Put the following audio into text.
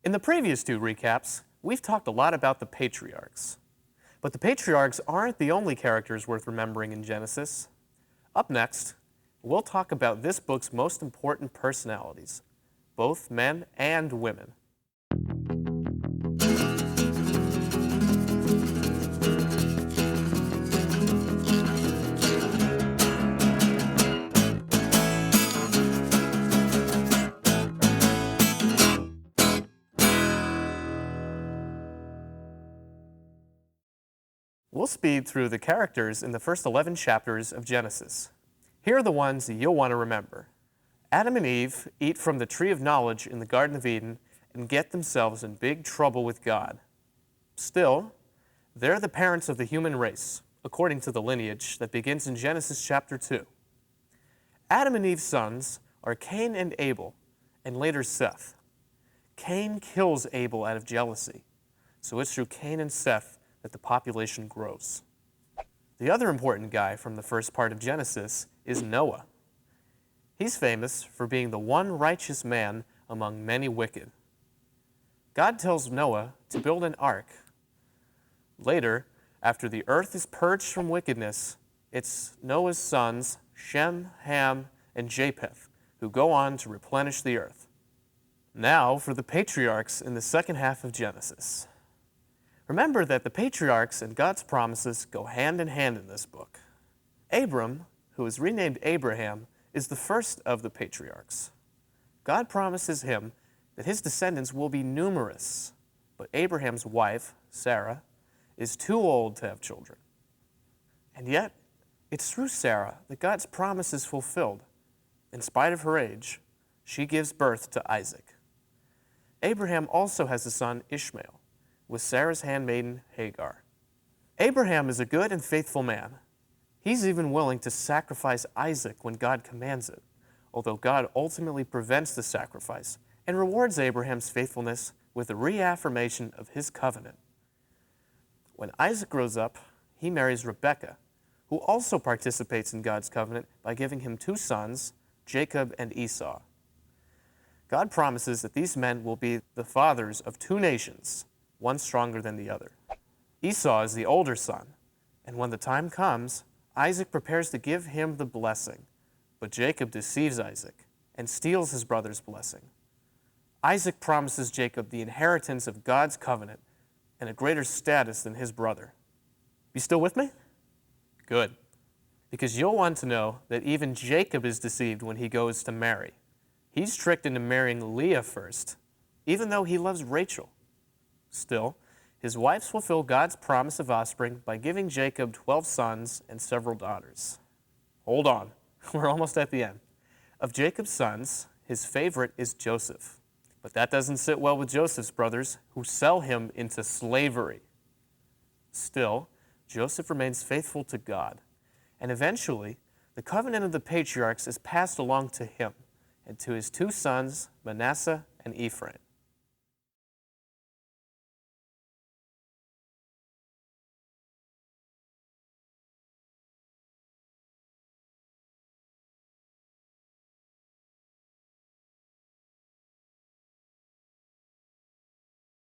In the previous two recaps, we've talked a lot about the patriarchs. But the patriarchs aren't the only characters worth remembering in Genesis. Up next, we'll talk about this book's most important personalities, both men and women. We'll speed through the characters in the first 11 chapters of Genesis. Here are the ones you'll want to remember. Adam and Eve eat from the tree of knowledge in the Garden of Eden and get themselves in big trouble with God. Still, they're the parents of the human race, according to the lineage that begins in Genesis chapter 2. Adam and Eve's sons are Cain and Abel, and later Seth. Cain kills Abel out of jealousy, so it's through Cain and Seth that the population grows. The other important guy from the first part of Genesis is Noah. He's famous for being the one righteous man among many wicked. God tells Noah to build an ark. Later, after the earth is purged from wickedness, it's Noah's sons, Shem, Ham, and Japheth, who go on to replenish the earth. Now for the patriarchs in the second half of Genesis. Remember that the patriarchs and God's promises go hand in hand in this book. Abram, who is renamed Abraham, is the first of the patriarchs. God promises him that his descendants will be numerous, but Abraham's wife, Sarah, is too old to have children. And yet, it's through Sarah that God's promise is fulfilled. In spite of her age, she gives birth to Isaac. Abraham also has a son, Ishmael, with Sarah's handmaiden, Hagar. Abraham is a good and faithful man. He's even willing to sacrifice Isaac when God commands it, although God ultimately prevents the sacrifice and rewards Abraham's faithfulness with a reaffirmation of his covenant. When Isaac grows up, he marries Rebekah, who also participates in God's covenant by giving him two sons, Jacob and Esau. God promises that these men will be the fathers of two nations, one stronger than the other. Esau is the older son, and when the time comes, Isaac prepares to give him the blessing, but Jacob deceives Isaac and steals his brother's blessing. Isaac promises Jacob the inheritance of God's covenant and a greater status than his brother. You still with me? Good. Because you'll want to know that even Jacob is deceived when he goes to marry. He's tricked into marrying Leah first, even though he loves Rachel. Still, his wives fulfill God's promise of offspring by giving Jacob 12 sons and several daughters. Hold on, we're almost at the end. Of Jacob's sons, his favorite is Joseph. But that doesn't sit well with Joseph's brothers, who sell him into slavery. Still, Joseph remains faithful to God, and eventually, the covenant of the patriarchs is passed along to him and to his two sons, Manasseh and Ephraim.